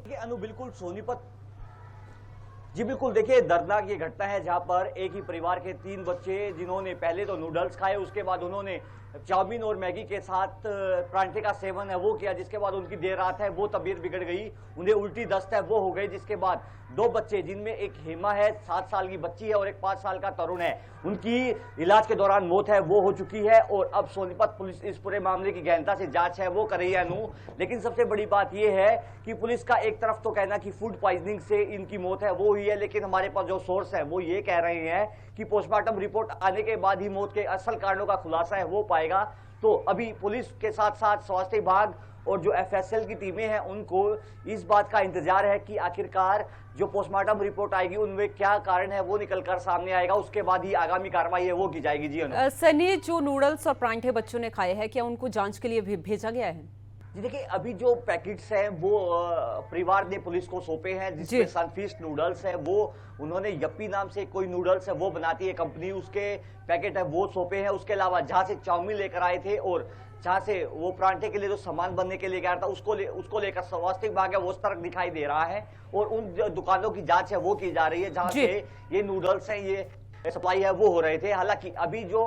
अनु बिल्कुल सोनीपत जी बिल्कुल, देखिए दर्दनाक ये घटना है जहां पर एक ही परिवार के 3 बच्चे जिन्होंने पहले तो नूडल्स खाए, उसके बाद उन्होंने चाउमीन और मैगी के साथ परांठे का सेवन है वो किया, जिसके बाद उनकी देर रात है वो तबीयत बिगड़ गई, उन्हें उल्टी दस्त है वो हो गई, जिसके बाद 2 बच्चे जिनमें एक हेमा है 7 साल की बच्ची है और एक 5 साल का तरुण है, उनकी इलाज के दौरान मौत है वो हो चुकी है। और अब सोनीपत पुलिस इस पूरे मामले की गहनता से जांच है वो कर रही है अनु। लेकिन सबसे बड़ी बात यह है कि पुलिस का एक तरफ तो कहना कि फूड पॉइजनिंग से इनकी मौत है वो हुई है, लेकिन हमारे पास जो सोर्स है वो ये कह रहे हैं कि पोस्टमार्टम रिपोर्ट आने के बाद ही मौत के असल कारणों का खुलासा है वो पाएगा। तो अभी पुलिस के साथ साथ स्वास्थ्य विभाग और जो एफएसएल की टीमें हैं उनको इस बात का इंतजार है कि आखिरकार जो पोस्टमार्टम रिपोर्ट आएगी उनमें क्या कारण है वो निकलकर सामने आएगा, उसके बाद ही आगामी कार्रवाई है वो की जाएगी। जी सनी, जो नूडल्स और परांठे बच्चों ने खाए हैं, क्या उनको जांच के लिए भेजा गया है? जी देखिए, अभी जो पैकेट्स हैं वो परिवार ने पुलिस को सौंपे हैं, जिसमें सनफीस्ट नूडल्स है वो उन्होंने यप्पी नाम से कोई नूडल्स है वो बनाती है कंपनी, उसके पैकेट है वो सौंपे हैं। उसके अलावा जहां से चाउमीन लेकर आए थे और जहां से वो परांठे के लिए जो सामान बनने के लिए गया था उसको लेकर स्वास्थ्य विभाग है वो सतर्क दिखाई दे रहा है और उन दुकानों की जांच है वो की जा रही है जहां से ये नूडल्स हैं ये सप्लाई है वो हो रहे थे। हालांकि अभी जो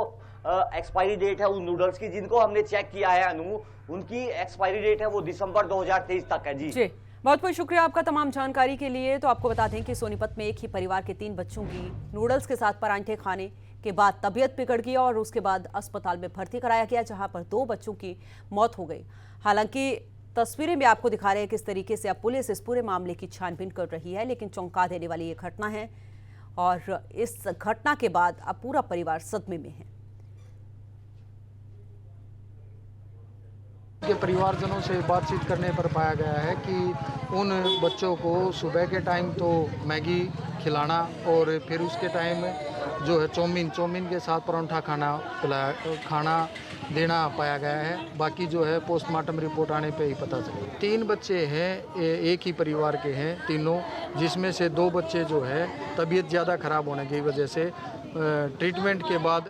एक्सपायरी डेट है उन नूडल्स की जिनको हमने चेक किया है अनु, उनकी एक्सपायरी डेट है वो दिसंबर 2023 तक है। जी बहुत बहुत शुक्रिया आपका तमाम जानकारी के लिए। तो आपको बता दें कि सोनीपत में एक ही परिवार के 3 बच्चों की नूडल्स के साथ परांठे खाने के बाद तबीयत बिगड़ गई और उसके बाद अस्पताल में भर्ती कराया गया, जहां पर 2 बच्चों की मौत हो गई। हालांकि तस्वीरें भी आपको दिखा रहे हैं किस तरीके से अब पुलिस इस पूरे मामले की छानबीन कर रही है, लेकिन चौंका देने वाली ये घटना है और इस घटना के बाद अब पूरा परिवार सदमे में है। के परिवारजनों से बातचीत करने पर पाया गया है कि उन बच्चों को सुबह के टाइम तो मैगी खिलाना और फिर उसके टाइम जो है चाउमीन के साथ परांठा खाना देना पाया गया है। बाकी जो है पोस्टमार्टम रिपोर्ट आने पे ही पता चलेगा। 3 बच्चे हैं, एक ही परिवार के हैं तीनों, जिसमें से 2 बच्चे जो है तबीयत ज़्यादा खराब होने की वजह से ट्रीटमेंट के बाद